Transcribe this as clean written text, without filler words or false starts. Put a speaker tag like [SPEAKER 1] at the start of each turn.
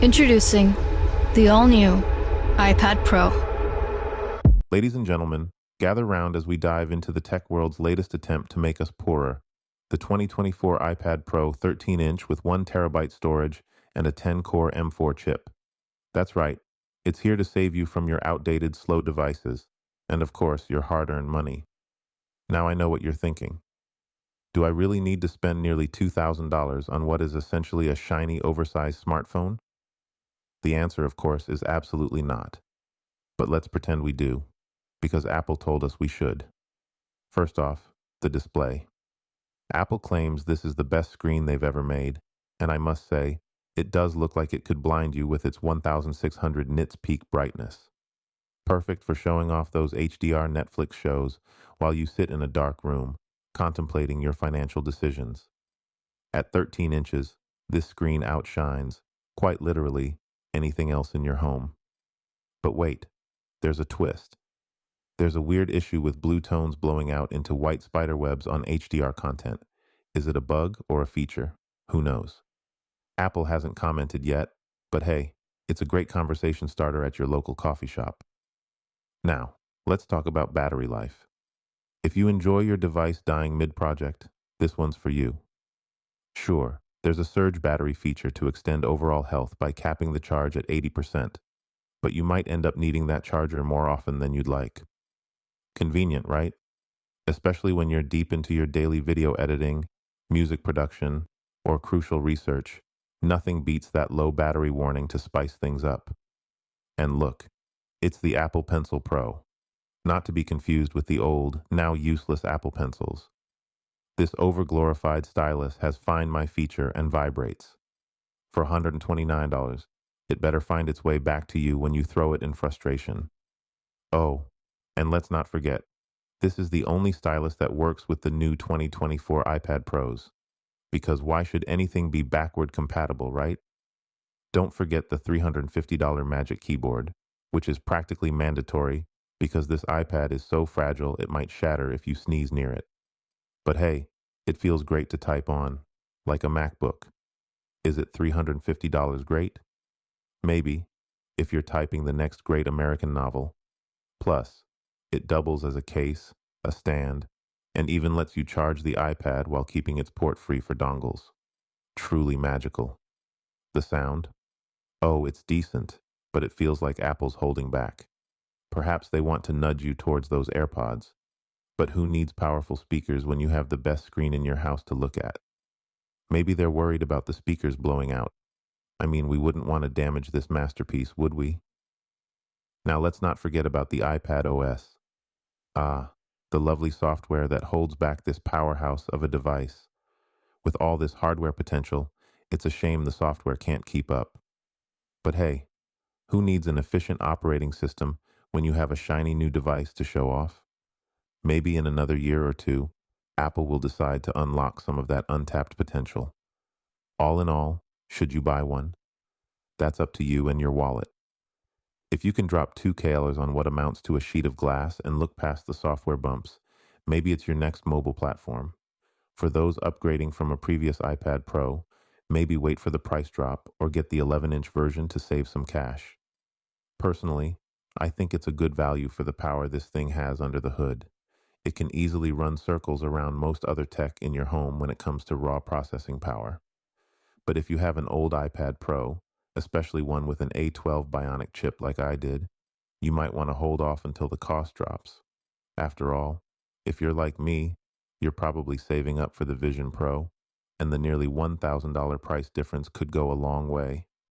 [SPEAKER 1] Introducing the all-new iPad Pro.
[SPEAKER 2] Ladies and gentlemen, gather round as we dive into the tech world's latest attempt to make us poorer, the 2024 iPad Pro 13-inch with 1 terabyte storage and a 10-core M4 chip. That's right, it's here to save you from your outdated, slow devices, and of course, your hard-earned money. Now I know what you're thinking. Do I really need to spend nearly $2,000 on what is essentially a shiny, oversized smartphone? The answer, of course, is absolutely not. But let's pretend we do, because Apple told us we should. First off, the display. Apple claims this is the best screen they've ever made, and I must say, it does look like it could blind you with its 1600 nits peak brightness. Perfect for showing off those HDR Netflix shows while you sit in a dark room, contemplating your financial decisions. At 13 inches, this screen outshines, quite literally, anything else in your home. But wait, there's a twist. There's a weird issue with blue tones blowing out into white spiderwebs on HDR content. Is it a bug or a feature? Who knows? Apple hasn't commented yet, but hey, it's a great conversation starter at your local coffee shop. Now, let's talk about battery life. If you enjoy your device dying mid-project, this one's for you. Sure, there's a surge battery feature to extend overall health by capping the charge at 80%, but you might end up needing that charger more often than you'd like. Convenient, right? Especially when you're deep into your daily video editing, music production, or crucial research. Nothing beats that low battery warning to spice things up. And look, it's the Apple Pencil Pro, not to be confused with the old, now useless Apple Pencils. This overglorified stylus has Find My feature and vibrates. For $129, it better find its way back to you when you throw it in frustration. Oh, and let's not forget, this is the only stylus that works with the new 2024 iPad Pros. Because why should anything be backward compatible, right? Don't forget the $350 Magic Keyboard, which is practically mandatory because this iPad is so fragile it might shatter if you sneeze near it. But hey, it feels great to type on, like a MacBook. Is it $350 great? Maybe, if you're typing the next great American novel. Plus, it doubles as a case, a stand, and even lets you charge the iPad while keeping its port free for dongles. Truly magical. The sound? Oh, it's decent, but it feels like Apple's holding back. Perhaps they want to nudge you towards those AirPods. But who needs powerful speakers when you have the best screen in your house to look at? Maybe they're worried about the speakers blowing out. I mean, we wouldn't want to damage this masterpiece, would we? Now let's not forget about the iPad OS. Ah, the lovely software that holds back this powerhouse of a device. With all this hardware potential, it's a shame the software can't keep up. But hey, who needs an efficient operating system when you have a shiny new device to show off? Maybe in another year or two, Apple will decide to unlock some of that untapped potential. All in all, should you buy one? That's up to you and your wallet. If you can drop $2 on what amounts to a sheet of glass and look past the software bumps, maybe it's your next mobile platform. For those upgrading from a previous iPad Pro, maybe wait for the price drop or get the 11-inch version to save some cash. Personally, I think it's a good value for the power this thing has under the hood. It can easily run circles around most other tech in your home when it comes to raw processing power. But if you have an old iPad Pro, especially one with an A12 Bionic chip like I did, you might want to hold off until the cost drops. After all, if you're like me, you're probably saving up for the Vision Pro, and the nearly $1,000 price difference could go a long way.